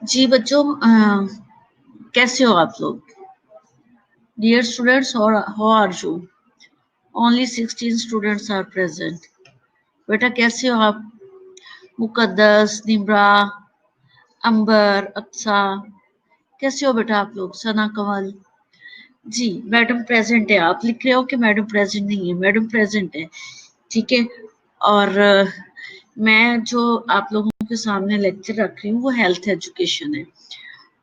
जी बच्चों, कैसे हो आप लोग? Dear students, how are you? Only 16 students are present. बेटा कैसे हो आप? मुकद्दस, निम्रा, अंबर, अक्सा, कैसे हो बेटा आप लोग? सना, कमल। जी मैडम प्रेजेंट है। आप लिख रहे हो कि मैडम प्रेजेंट नहीं है? मैडम प्रेजेंट है, ठीक है। और मैं जो आप लोगों के सामने लेक्चर रख रही हूँ वो हेल्थ एजुकेशन है।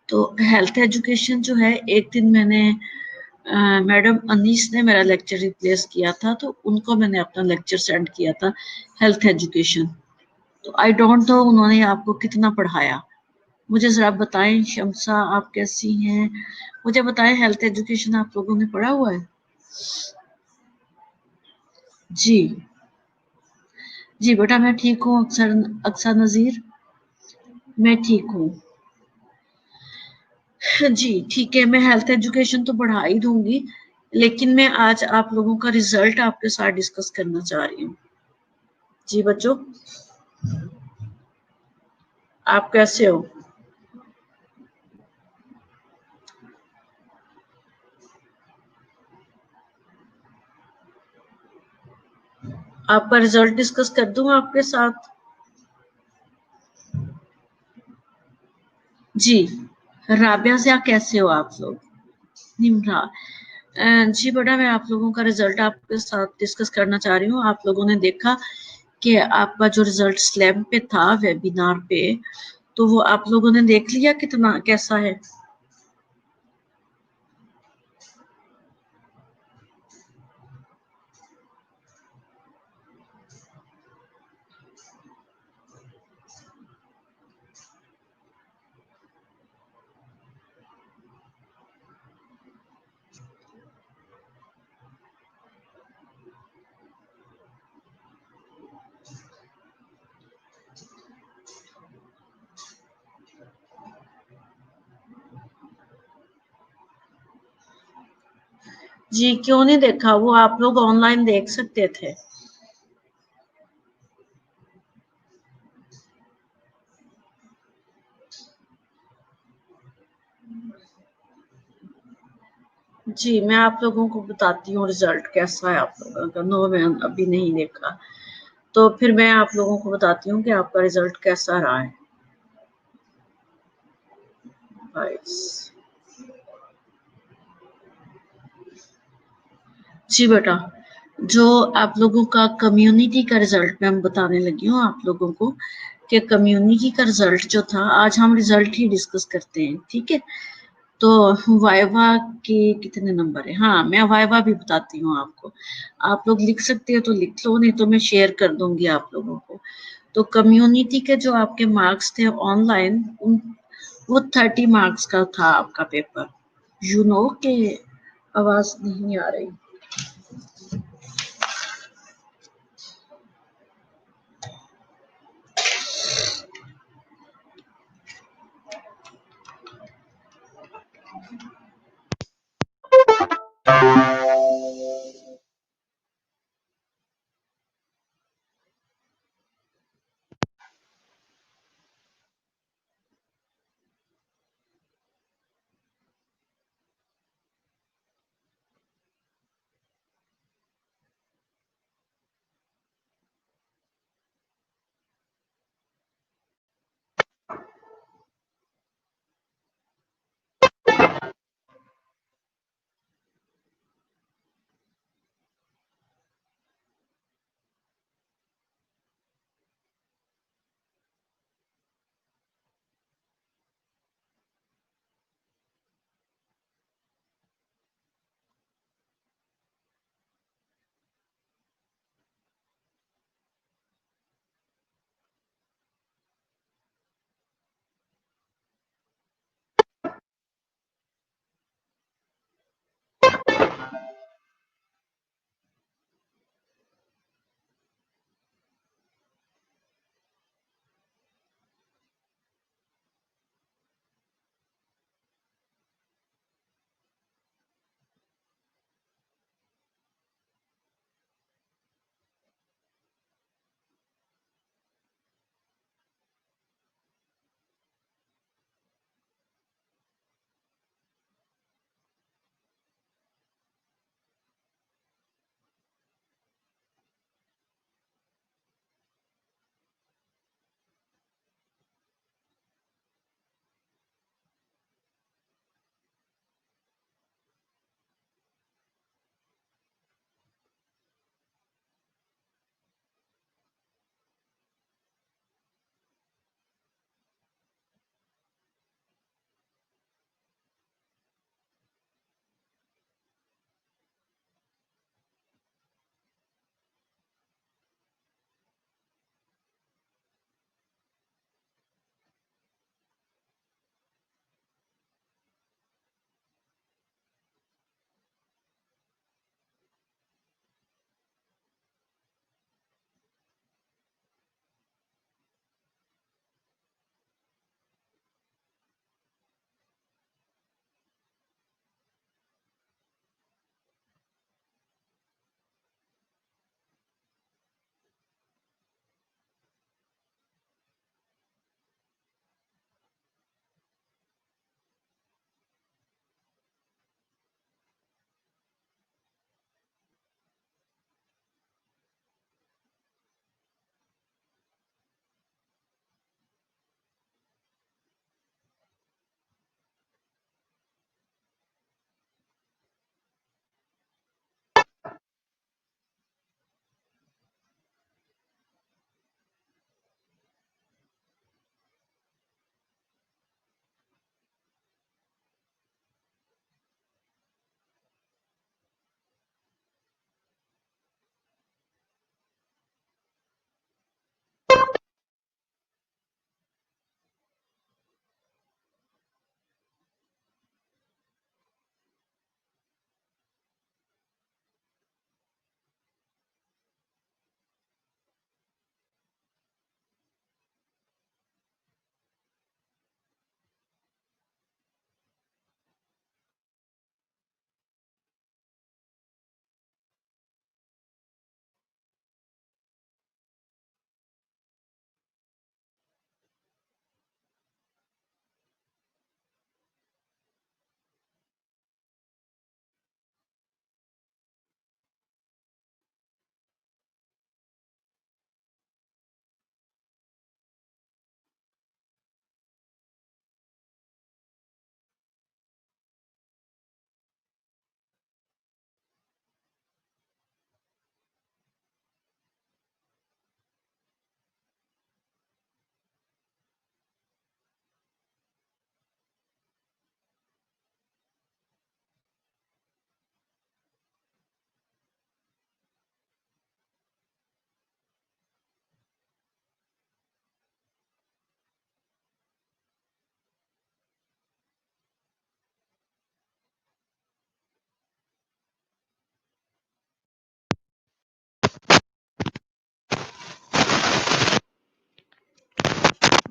तो हेल्थ एजुकेशन जो है, एक दिन मैंने मैडम अनीस ने मेरा लेक्चर रिप्लेस किया था, तो उनको मैंने अपना लेक्चर सेंड किया था हेल्थ एजुकेशन। तो आई डोंट नो उन्होंने आपको कितना पढ़ाया। मुझे जरा बताएं, शमसा आप कैसी हैं? मुझे बताएं, हेल्थ एजुकेशन आप लोगों ने पढ़ा हुआ है? जी जी बेटा, मैं ठीक हूँ। अक्सर अक्सा नजीर, मैं ठीक हूँ। जी ठीक है, मैं हेल्थ एजुकेशन तो बढ़ा ही दूंगी, लेकिन मैं आज आप लोगों का रिजल्ट आपके साथ डिस्कस करना चाह रही हूँ। जी बच्चों, आप कैसे हो? आपका रिजल्ट डिस्कस कर दूं आपके साथ? जी राबिया से कैसे हो आप लोग? निम्रा, जी बेटा, मैं आप लोगों का रिजल्ट आपके साथ डिस्कस करना चाह रही हूँ। आप लोगों ने देखा कि आपका जो रिजल्ट स्लैब पे था वेबिनार पे, तो वो आप लोगों ने देख लिया कितना कैसा है? जी क्यों नहीं देखा? वो आप लोग ऑनलाइन देख सकते थे। जी मैं आप लोगों को बताती हूँ रिजल्ट कैसा है आप लोगों का। नो, मैं अभी नहीं देखा, तो फिर मैं आप लोगों को बताती हूँ कि आपका रिजल्ट कैसा रहा है। जी बेटा, जो आप लोगों का कम्युनिटी का रिजल्ट मैं बताने लगी हूँ आप लोगों को, कि कम्युनिटी का रिजल्ट जो था, आज हम रिजल्ट ही डिस्कस करते हैं, ठीक है। तो वाइवा के कितने नंबर है? हाँ, मैं वाइवा भी बताती हूँ आपको। आप लोग लिख सकते हो तो लिख लो, नहीं तो मैं शेयर कर दूंगी आप लोगों को। तो कम्युनिटी के जो आपके मार्क्स थे ऑनलाइन, वो 30 मार्क्स का था आपका पेपर। यू नो के आवाज नहीं आ रही।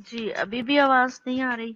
جی ابھی بھی آواز نہیں آ رہی؟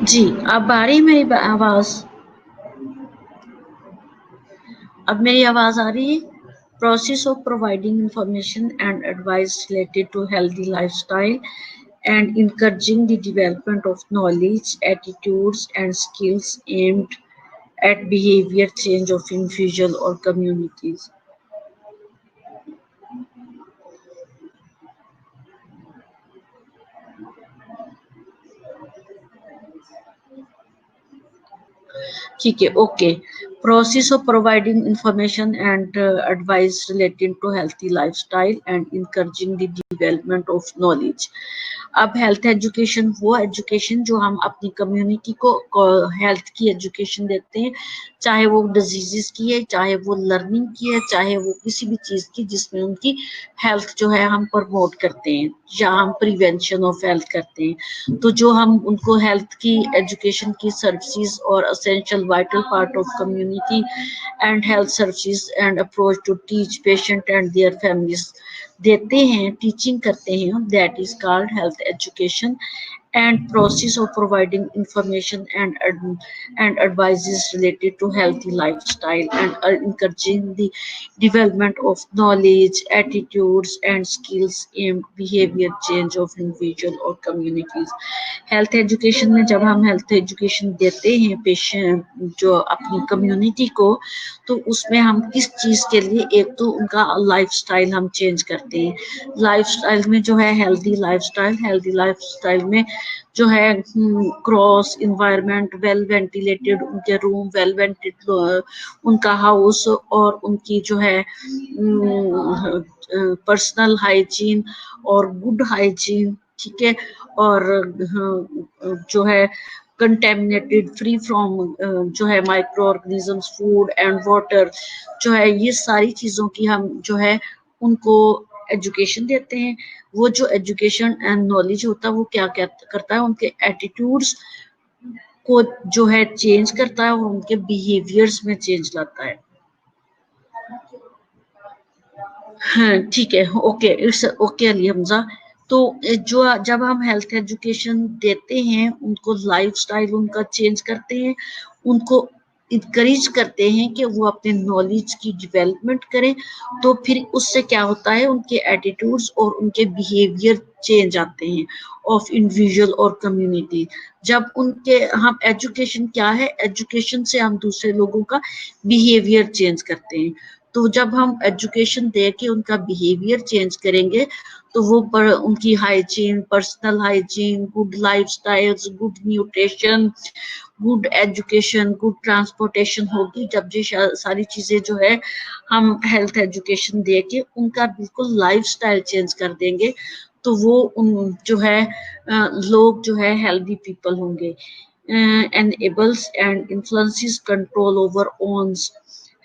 जी, अब आ रही मेरी आवाज? अब मेरी आवाज आ रही है? Process of providing information and advice related to healthy lifestyle and encouraging the development of knowledge, attitudes, and skills aimed at behavior change of individual or communities. ठीक है, okay. Process of providing information and advice relating to healthy lifestyle and encouraging the development of knowledge. अब health education वो education जो हम अपनी community को health की education देते हैं, चाहे वो डिजीजेस की है, चाहे वो लर्निंग की है, चाहे वो किसी भी चीज की जिसमें उनकी हेल्थ जो है हम प्रमोट करते हैं या हम प्रिवेंशन ऑफ हेल्थ करते हैं। तो जो हम उनको हेल्थ की एजुकेशन की सर्विसेज और essential vital part of community and health services and approach to teach patient and their families देते हैं, टीचिंग करते हैं, that is called health education and process of providing information and advices related to healthy lifestyle and encouraging the development of knowledge, attitudes, and skills aimed behavior change of individual or communities. Health education में जब हम health education देते हैं patient जो अपनी community को, तो उसमें हम किस चीज के लिए, एक तो उनका लाइफस्टाइल हम चेंज करते हैं। लाइफस्टाइल में जो है हेल्दी लाइफस्टाइल में जो है क्रॉस इन्वायरमेंट, वेल वेंटिलेटेड उनके रूम, वेल वेंटिलेटेड उनका हाउस और उनकी जो है पर्सनल हाइजीन और गुड हाइजीन, ठीक है, और जो है कंटेमिनेटेड, फ्री फ्रॉम जो है micro organisms, food and water, जो है ये सारी चीजों की हम जो है उनको एजुकेशन देते हैं। वो जो एजुकेशन एंड नॉलेज होता है वो क्या क्या करता है, उनके एटीट्यूड्स को जो है चेंज करता है और उनके बिहेवियर्स में चेंज लाता है। हाँ, ठीक है, okay, it's okay Ali Hamza. तो जो जब हम हेल्थ एजुकेशन देते हैं, उनको लाइफस्टाइल उनका चेंज करते हैं, उनको इनकरेज करते हैं कि वो अपने नॉलेज की डेवलपमेंट करें, तो फिर उससे क्या होता है, उनके एटीट्यूड्स और उनके बिहेवियर चेंज आते हैं ऑफ इंडिविजुअल और कम्युनिटी। जब उनके हम एजुकेशन क्या है, एजुकेशन से हम दूसरे लोगों का बिहेवियर चेंज करते हैं। तो जब हम एजुकेशन दे के उनका बिहेवियर चेंज करेंगे, तो वो उनकी hygiene, personal hygiene, good lifestyles, good nutrition, good education, good transportation होगी। जब ये सारी चीजें जो है हम हेल्थ एजुकेशन दे के उनका बिल्कुल लाइफस्टाइल चेंज कर देंगे, तो वो जो है लोग जो है हेल्दी पीपल होंगे। enables and influences control over owns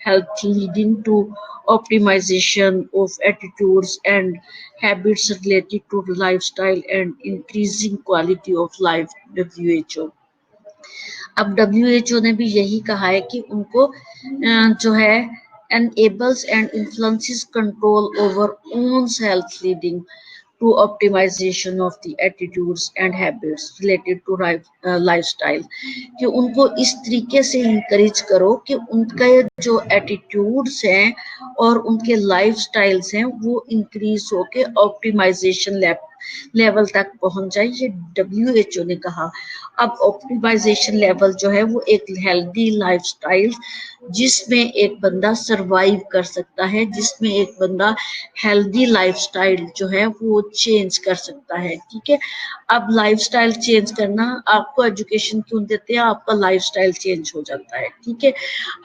health, leading to optimization of attitudes and habits related to lifestyle and increasing quality of life. WHO, अब WHO ने भी यही कहा है कि उनको जो है enables and influences control over one's health, leading to optimization of the attitudes and habits related to lifestyle, कि उनको इस तरीके से इंकरेज करो कि उनका जो एटीट्यूड्स हैं और उनके लाइफस्टाइल्स हैं वो इंक्रीज होके ऑप्टिमाइजेशन लेवल तक पहुंच जाए, ये WHO ने कहा। अब ऑप्टिमाइजेशन लेवल जो है वो एक हेल्दी लाइफस्टाइल जिसमें एक बंदा सरवाइव कर सकता है, जिसमें एक बंदा हेल्दी लाइफस्टाइल जो है वो चेंज कर सकता है, ठीक है। अब लाइफस्टाइल चेंज करना, आपको एजुकेशन क्यों देते हैं, आपका लाइफस्टाइल चेंज हो जाता है, ठीक है।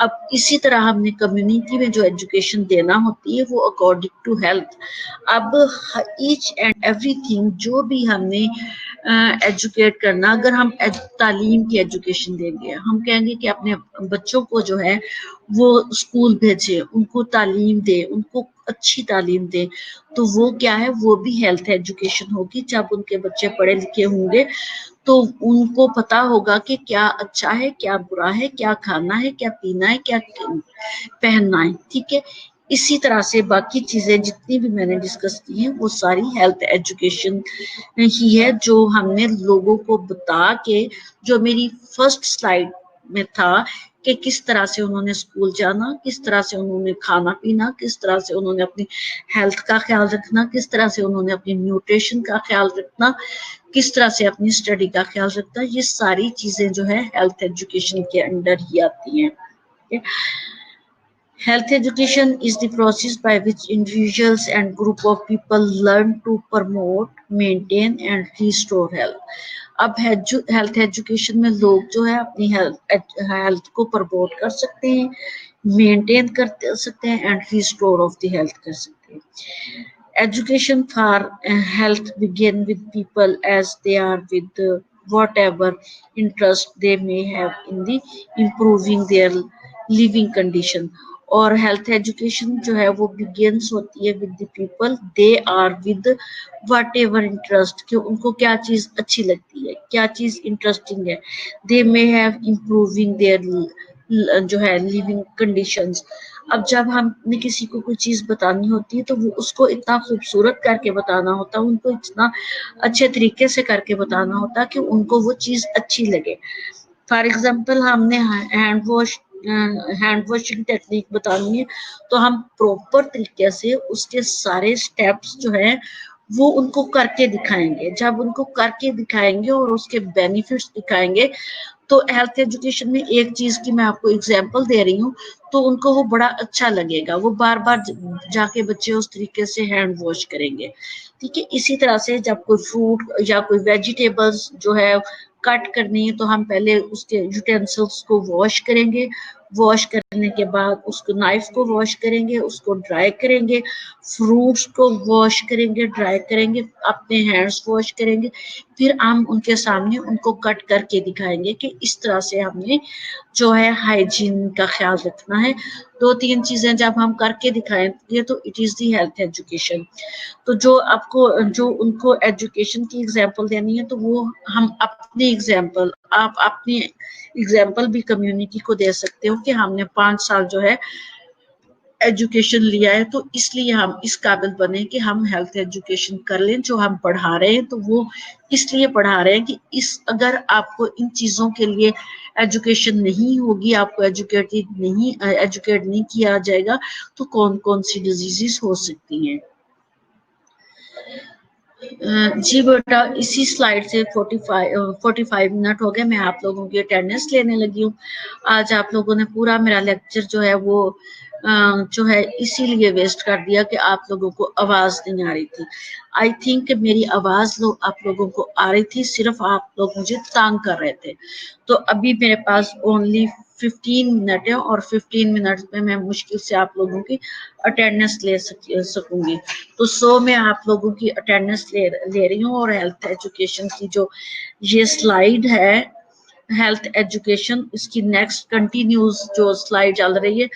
अब इसी तरह हमने कम्युनिटी में जो एजुकेशन देना होती है वो अकॉर्डिंग टू हेल्थ। अब ईच एंड एवरीथिंग जो भी हमने एजुकेट करना, अगर हम तालीम की एजुकेशन देंगे, हम कहेंगे कि अपने बच्चों को जो है वो स्कूल भेजे, उनको तालीम दे, उनको अच्छी तालीम दे, तो वो क्या है, वो भी हेल्थ एजुकेशन होगी। जब उनके बच्चे पढ़े लिखे होंगे तो उनको पता होगा कि क्या अच्छा है, क्या बुरा है, क्या खाना है, क्या पीना है, क्या पहनना है, ठीक है। इसी तरह से बाकी चीजें जितनी भी मैंने डिस्कस की हैं वो सारी हेल्थ एजुकेशन ही है, जो हमने लोगों को बता के, जो मेरी फर्स्ट स्लाइड में था कि किस तरह से उन्होंने स्कूल जाना, किस तरह से उन्होंने खाना पीना, किस तरह से उन्होंने अपनी हेल्थ का ख्याल रखना, किस तरह से उन्होंने अपनी न्यूट्रिशन का ख्याल रखना, किस तरह से अपनी स्टडी का ख्याल रखना, ये सारी चीजें जो है हेल्थ एजुकेशन के अंडर ही आती हैं। Health education is the process by which individuals and group of people learn to promote, maintain and restore health. अब हेल्थ एजुकेशन में लोग जो है अपनी हेल्थ को प्रमोट कर सकते हैं, मेंटेन कर सकते हैं and restore of the health कर सकते हैं. Education for health begin with people as they are with whatever interest they may have in the improving their living condition. और हेल्थ एजुकेशन जो है वो बिगिंस होती है with the people they are with whatever interest, कि उनको क्या चीज अच्छी लगती है, क्या चीज इंटरेस्टिंग है. दे मे हैव इम्प्रूविंग देयर जो है लिविंग कंडीशंस. अब जब हमने किसी को कोई चीज बतानी होती है तो वो उसको इतना खूबसूरत करके बताना होता है, उनको इतना अच्छे तरीके से करके बताना होता है कि उनको वो चीज अच्छी लगे. फॉर एग्जाम्पल हमने हैंड वॉशिंग टेक्निक बतानी है तो हम प्रॉपर तरीके से उसके सारे स्टेप्स जो है वो उनको करके दिखाएंगे. जब उनको करके दिखाएंगे और उसके बेनिफिट्स दिखाएंगे तो हेल्थ एजुकेशन में एक चीज की मैं आपको एग्जांपल दे रही हूँ तो उनको वो बड़ा अच्छा लगेगा, वो बार बार जाके बच्चे उस तरीके से हैंड वॉश करेंगे. ठीक है, इसी तरह से जब कोई फ्रूट या कोई वेजिटेबल्स जो है कट करनी है तो हम पहले उसके यूटेंसिल्स को वॉश करेंगे, वॉश करने के बाद उसको नाइफ को वॉश करेंगे, उसको ड्राई करेंगे, फ्रूट्स को वॉश करेंगे, ड्राई करेंगे, अपने हैंड्स वॉश करेंगे, फिर हम उनके सामने उनको कट करके दिखाएंगे कि इस तरह से हमने जो है हाइजीन का ख्याल रखना है. दो तीन चीजें जब हम करके दिखाएंगे तो it is the health education. तो जो आपको जो उनको एजुकेशन की एग्जांपल देनी है तो वो हम अपनी एग्जांपल, आप अपनी एग्जांपल भी कम्युनिटी को दे सकते हो कि हमने 5 साल जो है एजुकेशन लिया है तो इसलिए हम इस काबिल बने कि हम हेल्थ एजुकेशन कर लें. जो हम पढ़ा रहे हैं तो वो इसलिए पढ़ा रहे हैं कि इस अगर आपको इन चीजों के लिए एजुकेशन नहीं होगी, आपको एजुकेट नहीं किया जाएगा तो कौन कौन सी डिजीजेस हो सकती हैं. जी बेटा, इसी स्लाइड से 45 मिनट हो गए, मैं आप लोगों की अटेंडेंस लेने लगी हूँ. आज आप लोगों ने पूरा मेरा लेक्चर जो है वो जो है इसीलिए वेस्ट कर दिया कि आप लोगों को आवाज नहीं आ रही थी. आई थिंक मेरी आवाज आप लोगों को आ रही थी, सिर्फ आप लोग मुझे तंग कर रहे थे. तो अभी मेरे पास ओनली 15 मिनट है और 15 मिनट में मैं मुश्किल से आप लोगों की अटेंडेंस ले सकूंगी. तो मैं आप लोगों की अटेंडेंस ले रही हूँ. और हेल्थ एजुकेशन की जो ये स्लाइड है, हेल्थ एजुकेशन, इसकी नेक्स्ट कंटिन्यूस जो स्लाइड चल रही है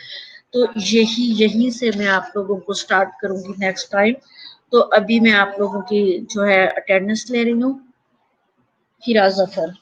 तो यहीं से मैं आप लोगों को स्टार्ट करूंगी नेक्स्ट टाइम. तो अभी मैं आप लोगों की जो है अटेंडेंस ले रही हूँ. हिरा जफर.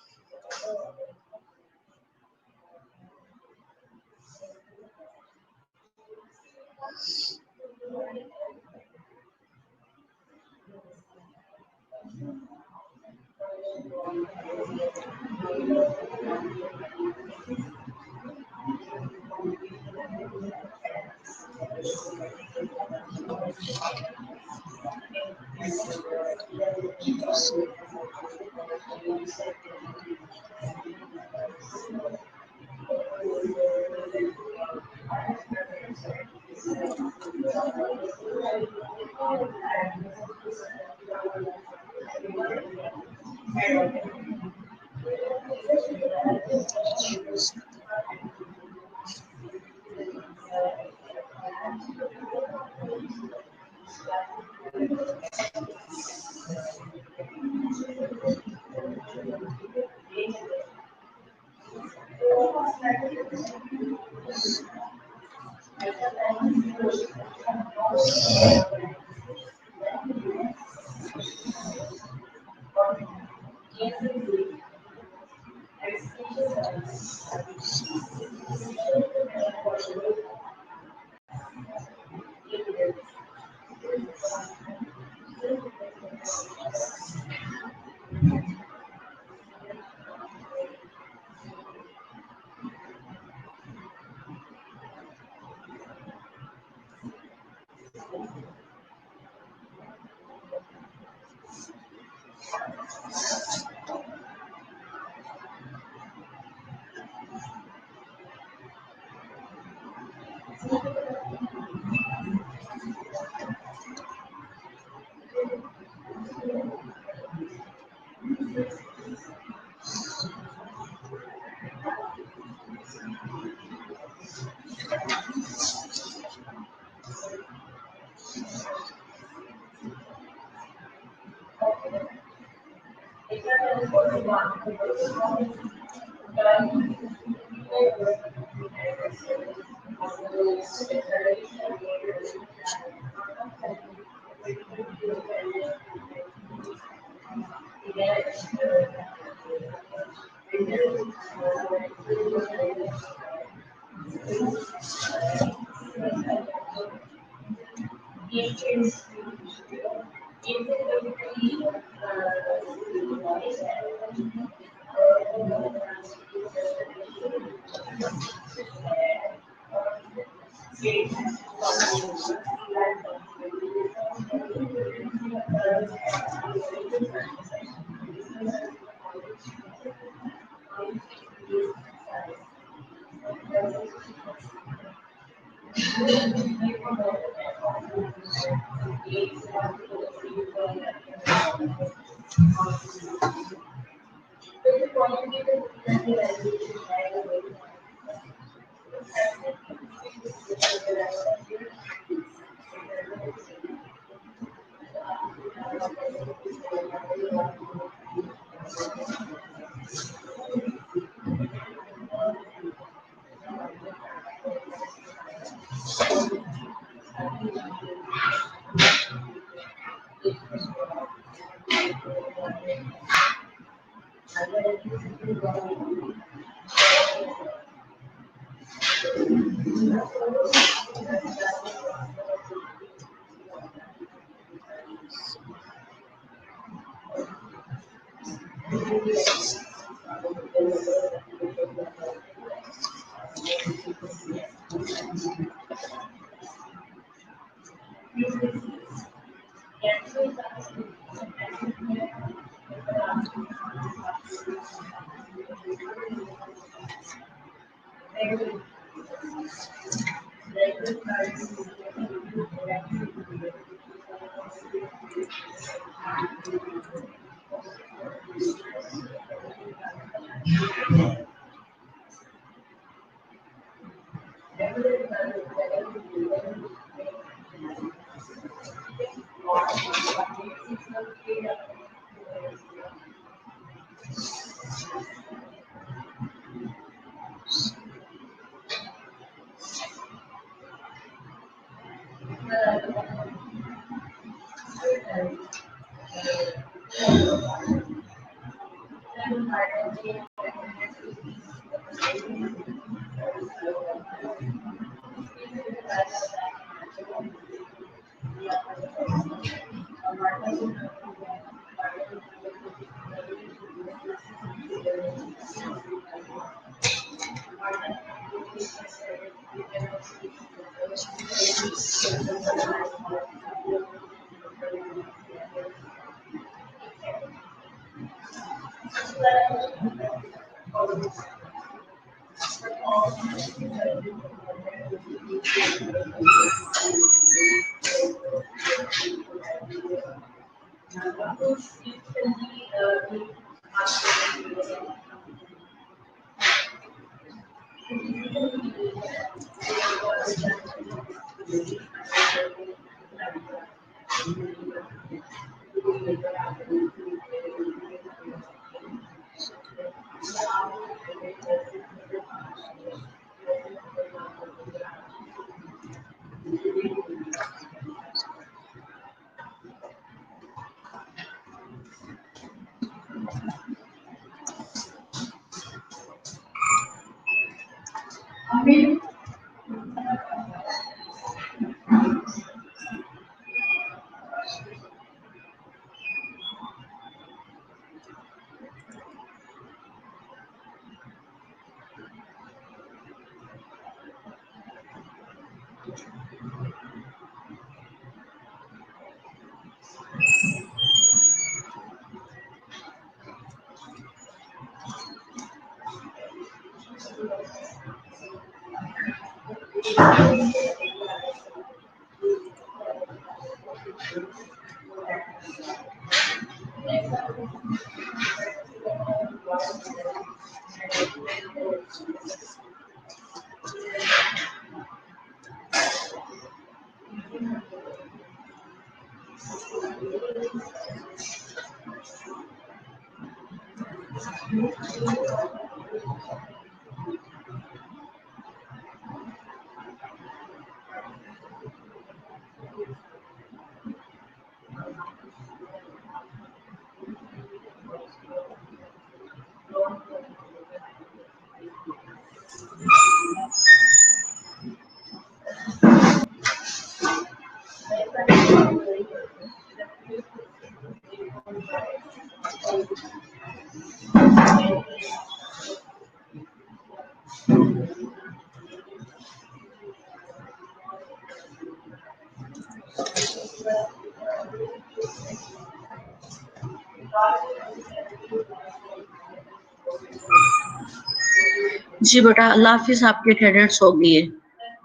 جی بیٹا اللہ حافظ، آپ کی اٹینڈنس ہو گئی ہے.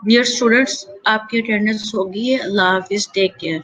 ڈیئر اسٹوڈینٹس آپ کی اٹینڈنس ہو گئی ہے. اللہ حافظ، ٹیک کیئر.